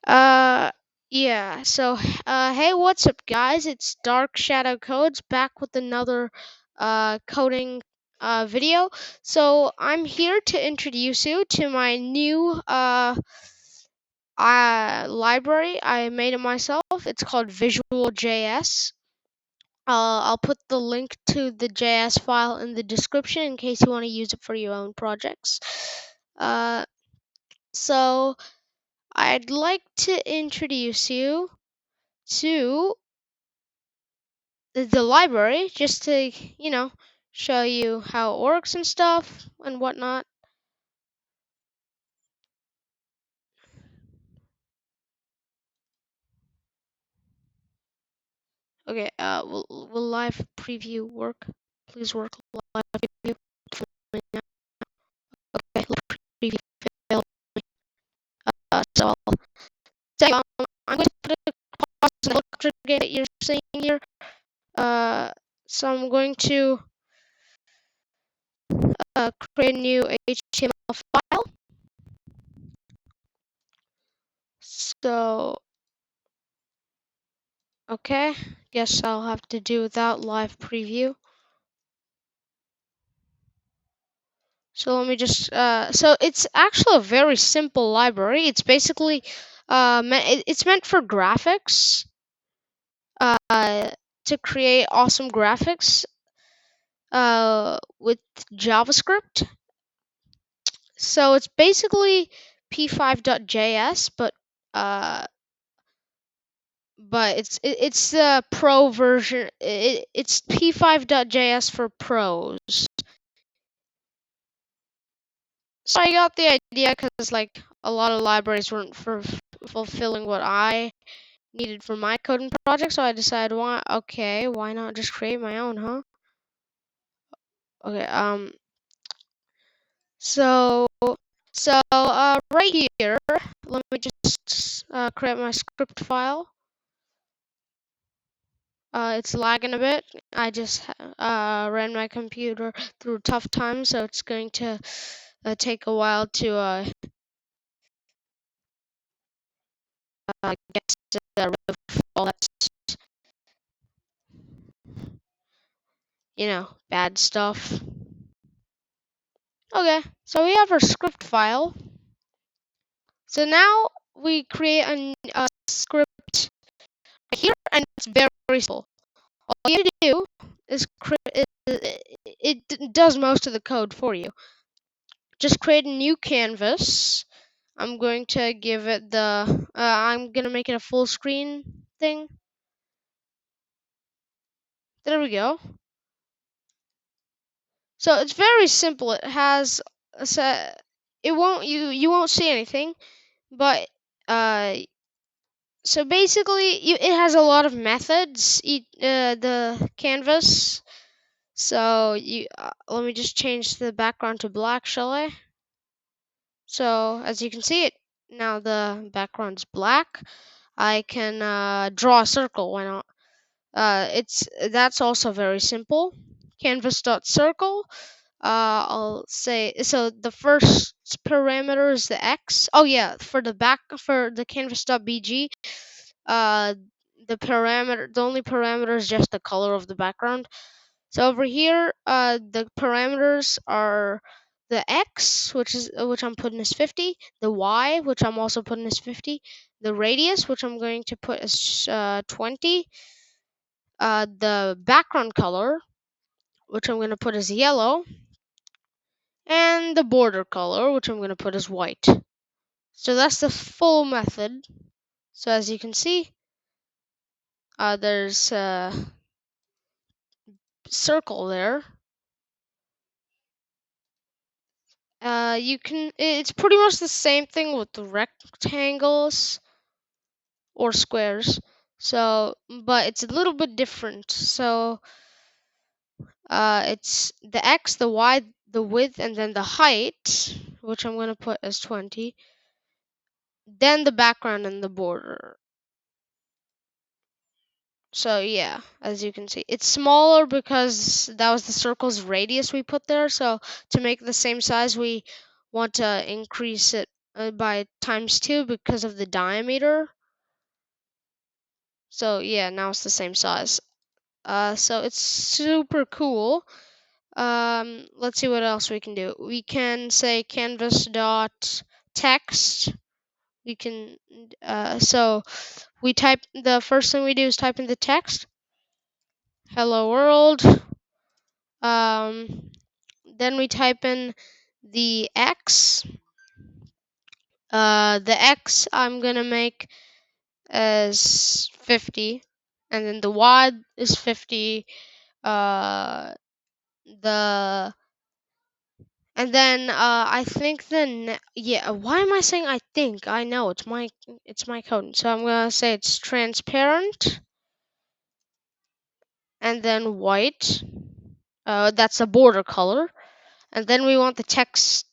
Uh, yeah. So, hey, what's up, guys? It's Dark Shadow Codes back with another coding video. So, I'm here to introduce you to my new library. I made it myself. It's called VisualJS. I'll put the link to the JS file in the description in case you want to use it for your own projects. Uh, so I'd like to introduce you to the library just to, show you how it works and stuff and whatnot. Okay, will live preview work? Please work live preview for me now. Okay, live preview failed. So I'll say, I'm going to put a pause on the electric gate that you're seeing here. So I'm going to create a new HTML file. So, okay, guess I'll have to do without live preview. So let me just, so it's actually a very simple library. It's basically, it's meant for graphics, to create awesome graphics, with JavaScript. So it's basically p5.js, but it's the pro version. It's p5.js for pros. So I got the idea because like a lot of libraries weren't fulfilling what I needed for my coding project, so I decided, why not just create my own, huh? Okay, so right here, let me just create my script file. It's lagging a bit. I just ran my computer through tough times, so it's going to take a while to get rid of all that, bad stuff. Okay, so we have our script file. So now we create a script here, and it's very simple. All you do is it does most of the code for you. Just create a new canvas. I'm going to give it I'm gonna make it a full screen thing. There we go. So it's very simple. It has a set. You won't see anything, but so basically it has a lot of methods. The canvas. So let me just change the background to black, shall I? So as you can see, it now the background's black. I can draw a circle. Why not? That's also very simple. Canvas.circle. I'll say so. The first parameter is the x. Oh yeah, for the canvas.bg, the only parameter is just the color of the background. So over here, the parameters are the x, which I'm putting as 50, the y, which I'm also putting as 50, the radius, which I'm going to put as 20, the background color, which I'm going to put as yellow, and the border color, which I'm going to put as white. So that's the full method. So as you can see, there's a circle there. It's pretty much the same thing with the rectangles or squares. So, but it's a little bit different. So, it's the x, the y, the width, and then the height, which I'm going to put as 20. Then the background and the border. So yeah, as you can see, it's smaller because that was the circle's radius we put there. So to make the same size, we want to increase it by times 2 because of the diameter. So yeah, now it's the same size. So it's super cool. Let's see what else we can do. We can say canvas dot text. We can so we type, the first thing we do is type in the text, hello world. Then we type in the x. The x I'm gonna make as 50, and then the y is 50. The And then I think yeah. Why am I saying I think? I know it's my code. So I'm gonna say it's transparent, and then white. That's a border color. And then we want the text,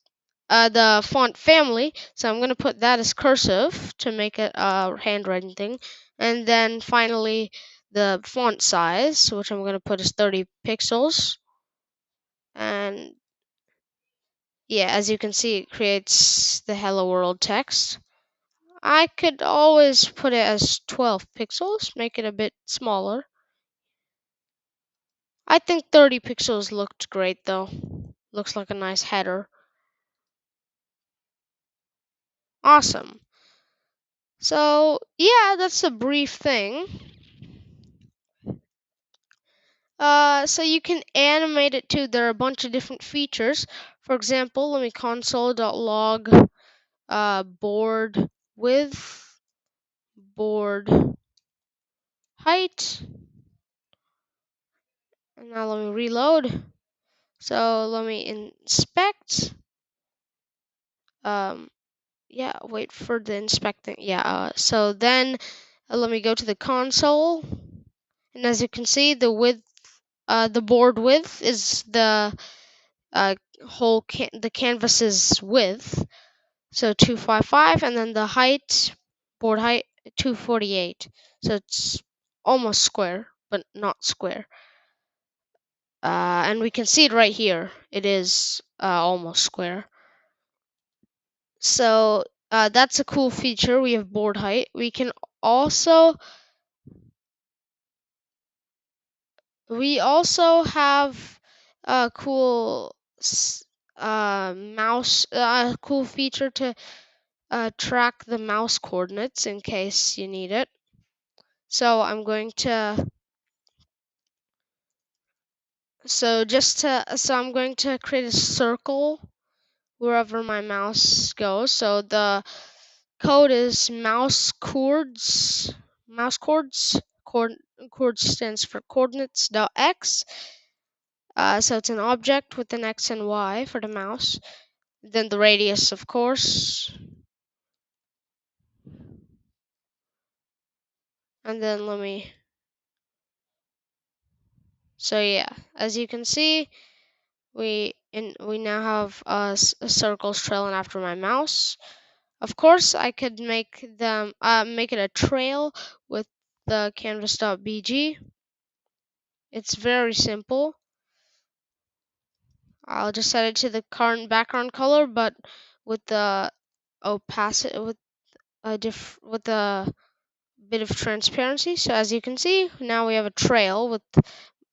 the font family. So I'm gonna put that as cursive to make it a handwriting thing. And then finally the font size, which I'm gonna put as 30 pixels. And yeah, as you can see, it creates the hello world text. I could always put it as 12 pixels, make it a bit smaller. I think 30 pixels looked great though. Looks like a nice header. Awesome. So yeah, that's a brief thing. So you can animate it too. There are a bunch of different features. For example, let me console.log board width, board height, and now let me reload. So let me inspect. Yeah, wait for the inspecting. Yeah, so then let me go to the console, and as you can see, the board width is the uh, the canvas's width, so 255, and then the board height 248. So it's almost square, but not square. And we can see it right here. It is almost square. So that's a cool feature. We have board height. We also have a cool feature to track the mouse coordinates in case you need it. So I'm going to create a circle wherever my mouse goes. So the code is mouse chords. Mouse chords. Chord stands for coordinates dot x. So it's an object with an x and y for the mouse. Then the radius, of course. And then So yeah, as you can see, we now have circles trailing after my mouse. Of course, I could make it a trail with the canvas.bg. It's very simple. I'll just set it to the current background color, but with the opacity, with a bit of transparency. So as you can see, now we have a trail with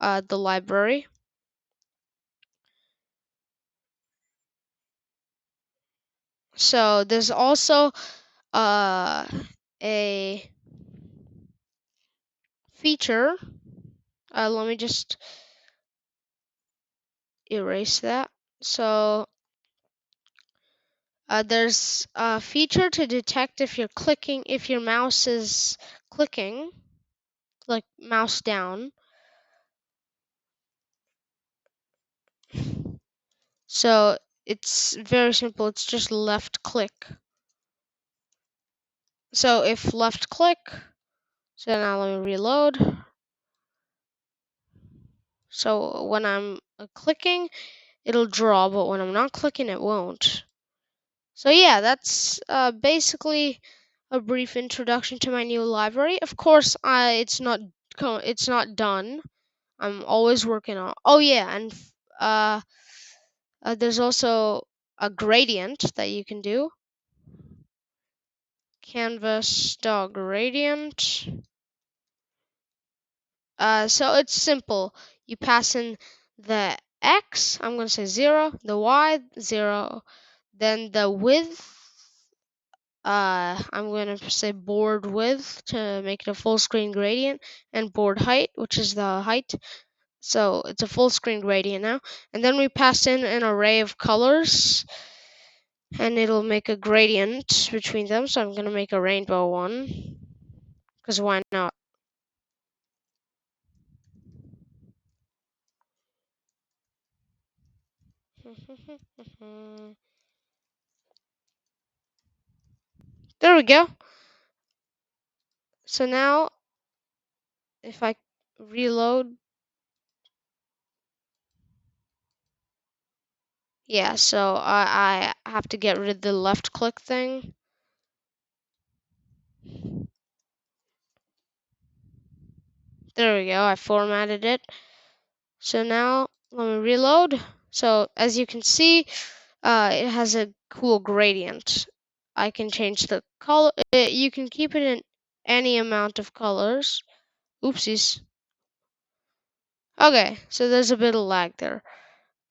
the library. So there's also a feature. Let me just erase that. So there's a feature to detect if your mouse is clicking, like mouse down. So it's very simple. It's just left click. So if left click, so now let me reload. So when I'm clicking, it'll draw, but when I'm not clicking, it won't. So yeah, that's basically a brief introduction to my new library. Of course, it's not done. I'm always working on. Oh yeah, and there's also a gradient that you can do. canvas.gradient. So it's simple. You pass in the x, I'm going to say 0, the y, 0, then the width, I'm going to say board width to make it a full screen gradient, and board height, which is the height. So it's a full screen gradient now. And then we pass in an array of colors, and it'll make a gradient between them. So I'm going to make a rainbow one, because why not? There we go. So now, if I reload, yeah, so I have to get rid of the left click thing. There we go, I formatted it. So now, let me reload. So as you can see, it has a cool gradient. I can change the color. You can keep it in any amount of colors. Oopsies. Okay, so there's a bit of lag there.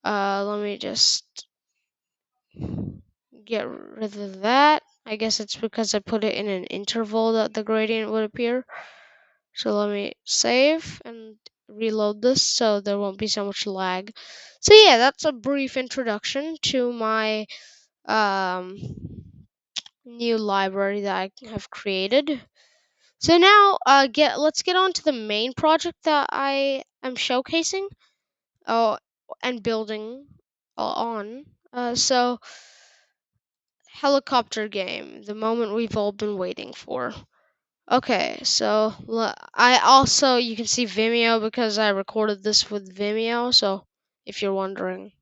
Let me just get rid of that. I guess it's because I put it in an interval that the gradient would appear. So let me save and reload this so there won't be so much lag. So yeah, that's a brief introduction to my new library that I have created. So now let's get on to the main project that I am showcasing and building on. So helicopter game, the moment we've all been waiting for. Okay, so I also, you can see Vimeo because I recorded this with Vimeo, so if you're wondering.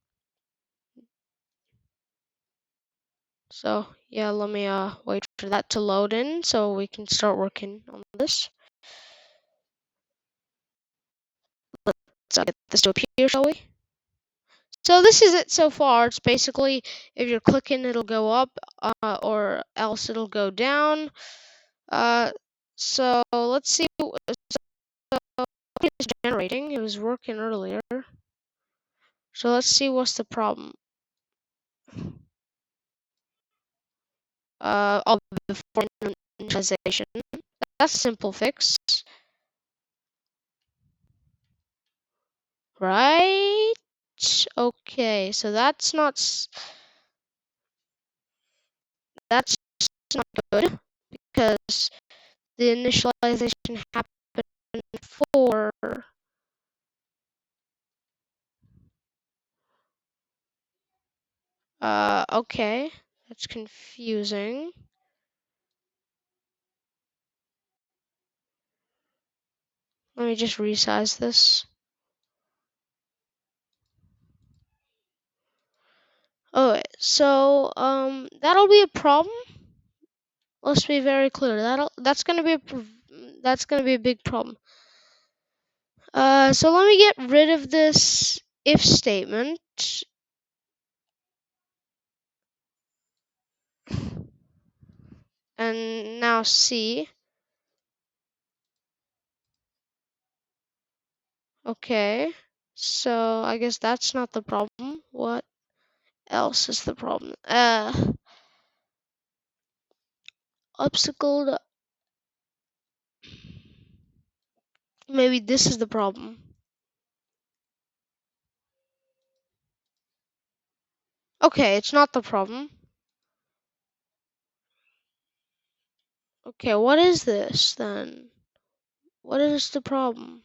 So yeah, let me wait for that to load in so we can start working on this. Let's get this to appear, shall we? So this is it so far. It's basically, if you're clicking, it'll go up, or else it'll go down. So let's see. So it's generating. It was working earlier. So let's see what's the problem. Of the initialization. That's a simple fix, right? Okay, so that's not good because the initialization happened for okay, that's confusing. Let me just resize this. Oh, so that'll be a problem. Let's be very clear. That's gonna be a big problem. So let me get rid of this if statement. And now see. Okay. So I guess that's not the problem. What else is the problem? Obstacle. Maybe this is the problem. Okay, it's not the problem. Okay, what is this then? What is the problem?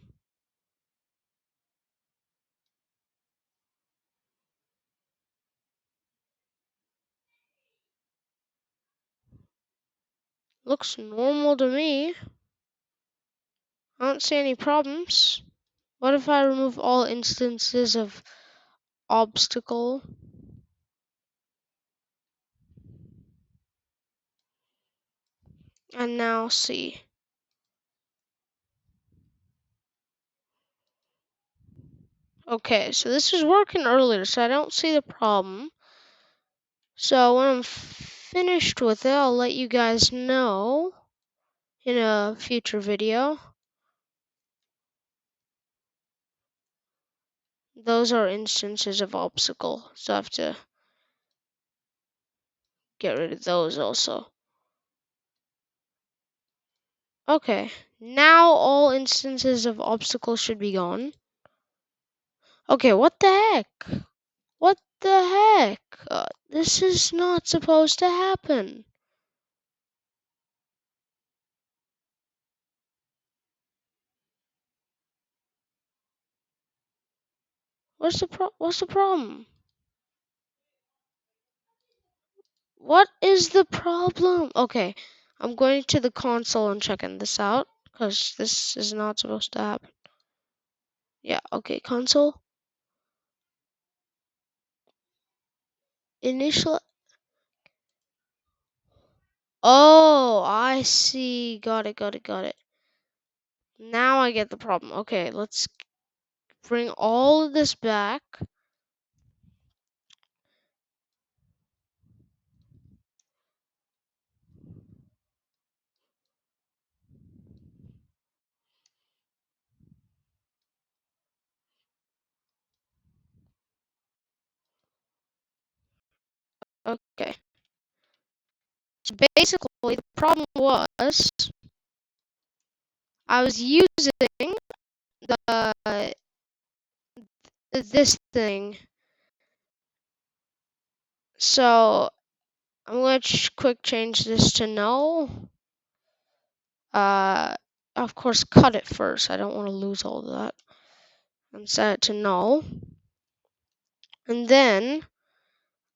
Looks normal to me. I don't see any problems. What if I remove all instances of obstacle? And now see. Okay, so this was working earlier, so I don't see the problem. So when I'm finished with it, I'll let you guys know in a future video. Those are instances of obstacle, so I have to get rid of those also. Okay, now all instances of obstacle should be gone. Okay, what the heck? What the heck? This is not supposed to happen. What's the problem? What is the problem? Okay, I'm going to the console and checking this out because this is not supposed to happen. Yeah, okay, console. Initial. Oh, I see. Got it, got it, got it. Now I get the problem. Okay, let's bring all of this back. Okay. So basically, the problem was I was using the this thing. So I'm going to quick change this to no. Of course, cut it first. I don't want to lose all of that. And set it to null. And then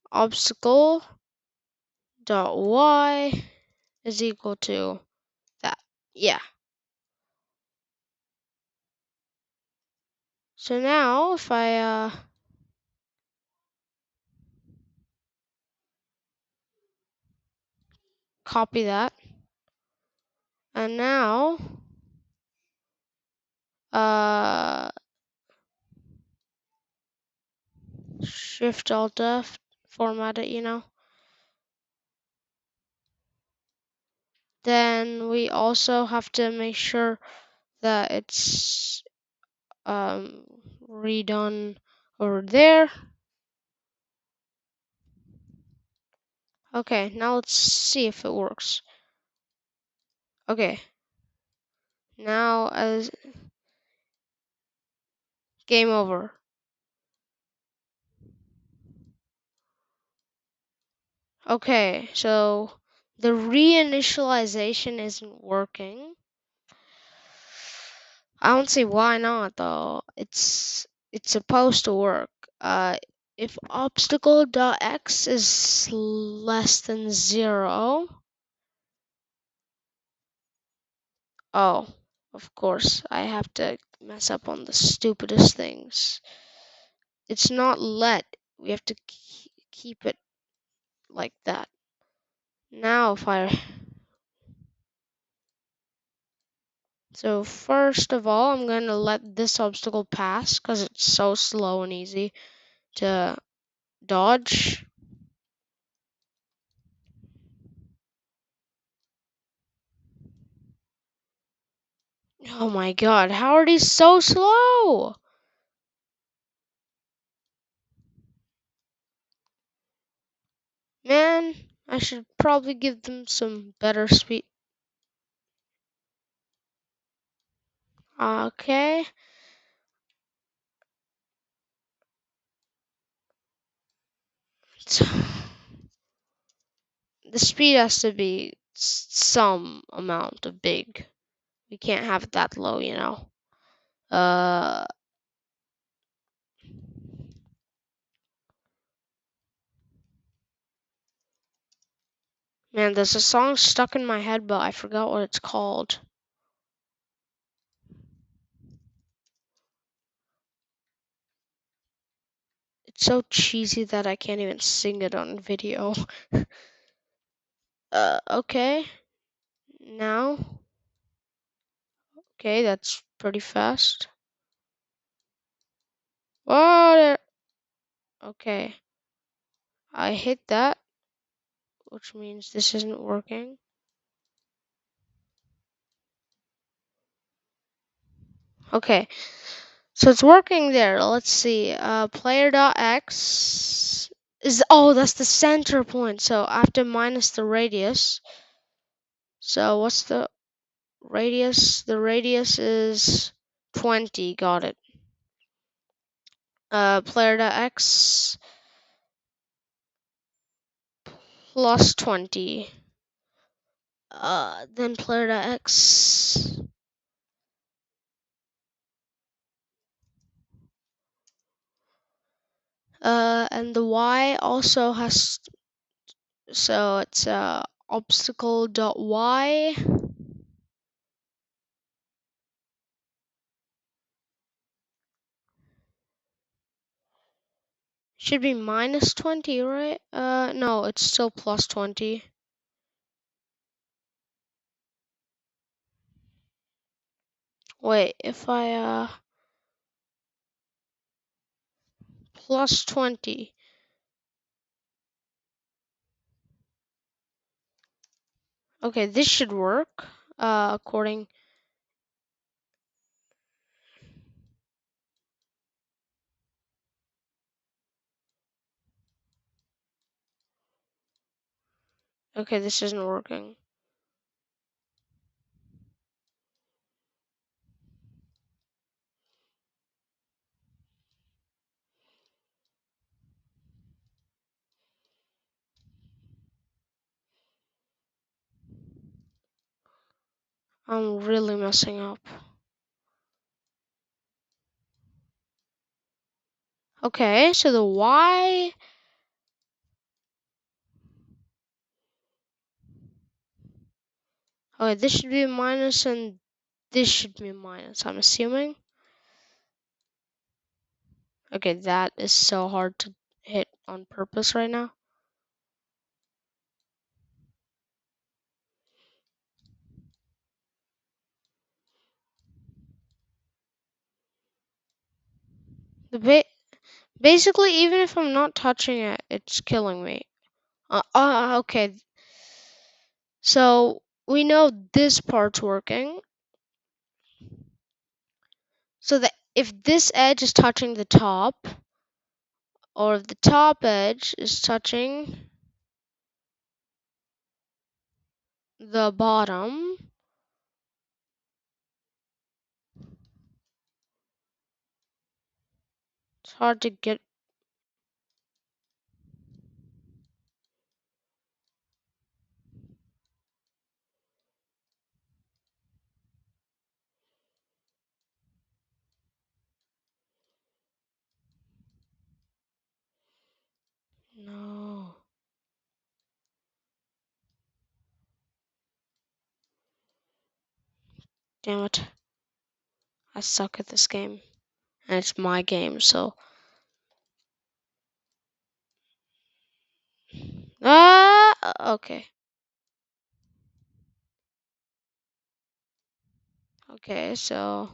obstacle dot y is equal to that. Yeah. So now if I copy that, and now Shift Alt F, format it, Then we also have to make sure that it's redone over there. Okay, now let's see if it works. Okay. Now as game over. Okay, so the reinitialization isn't working. I don't see why not though. It's supposed to work. If obstacle.x is less than 0. Oh, of course, I have to mess up on the stupidest things. It's not let. We have to keep it like that. Now if I... So first of all, I'm going to let this obstacle pass because it's so slow and easy to dodge. Oh my god, how are these so slow? Man, I should probably give them some better speed. Okay. The speed has to be some amount of big. We can't have it that low, Man, there's a song stuck in my head, but I forgot what it's called. It's so cheesy that I can't even sing it on video. Okay. Now. Okay, that's pretty fast. Oh, there. Okay. I hit that. which means this isn't working. Okay, so it's working there. Let's see. Player.x is, oh, that's the center point. So I have to minus the radius. So what's the radius? The radius is 20. Got it. Player.x plus 20. Then player.x. And the y also has, so it's obstacle.y. Should be minus 20, right? No, it's still plus 20. Wait, if I, plus 20. Okay, this should work, according. Okay, this isn't working. I'm really messing up. Okay, so the y. Okay, this should be a minus and this should be a minus, I'm assuming. Okay, that is so hard to hit on purpose right now. Basically, even if I'm not touching it, it's killing me. Okay. So we know this part's working. So that if this edge is touching the top, or if the top edge is touching the bottom, it's hard to get. No. Damn it. I suck at this game. And it's my game, so. Okay. Okay, so.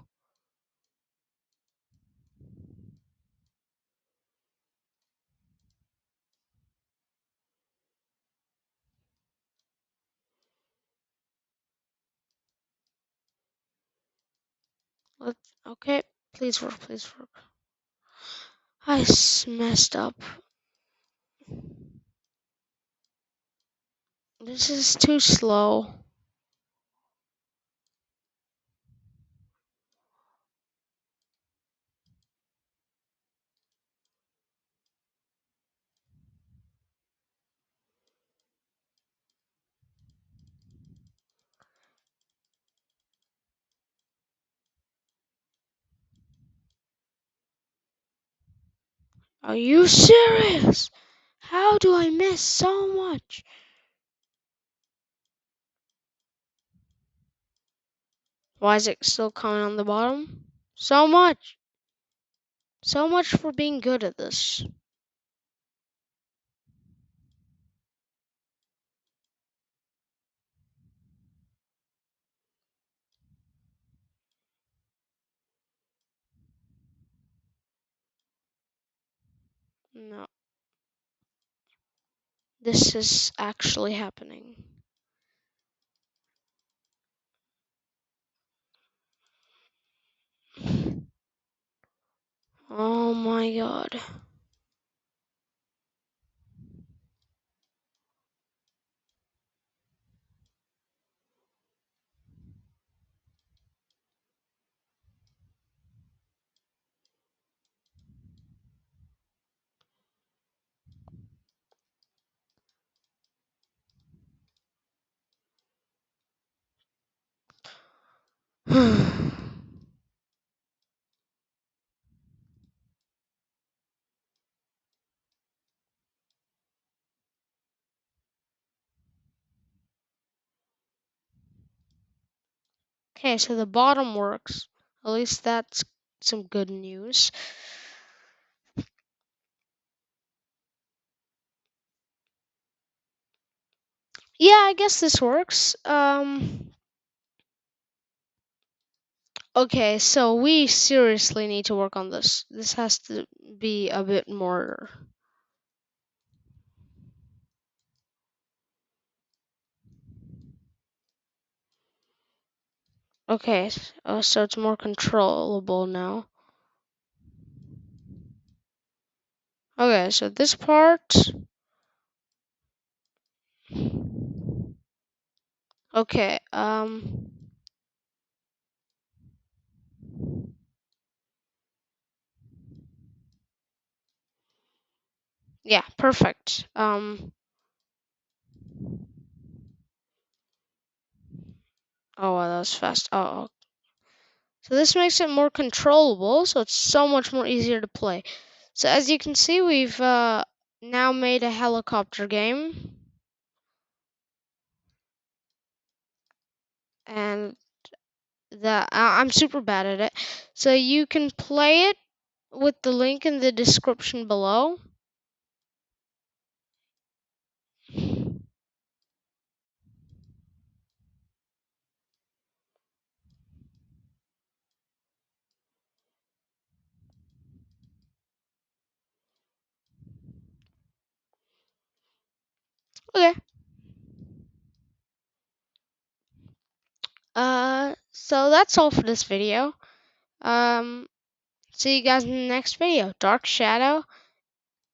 Okay, please work, please work. I messed up. This is too slow. Are you serious? How do I miss so much? Why is it still coming on the bottom? So much. So much for being good at this. No. this is actually happening. Oh my god. Okay, so the bottom works. At least that's some good news. Yeah, I guess this works. Okay, so we seriously need to work on this. This has to be a bit more. Okay, so it's more controllable now. Okay, so this part. Okay, yeah, perfect. Oh, wow, that was fast. Oh, so this makes it more controllable, so it's so much more easier to play. So as you can see, we've now made a helicopter game. And I'm super bad at it. So you can play it with the link in the description below. Okay. So that's all for this video. See you guys in the next video. Dark Shadow.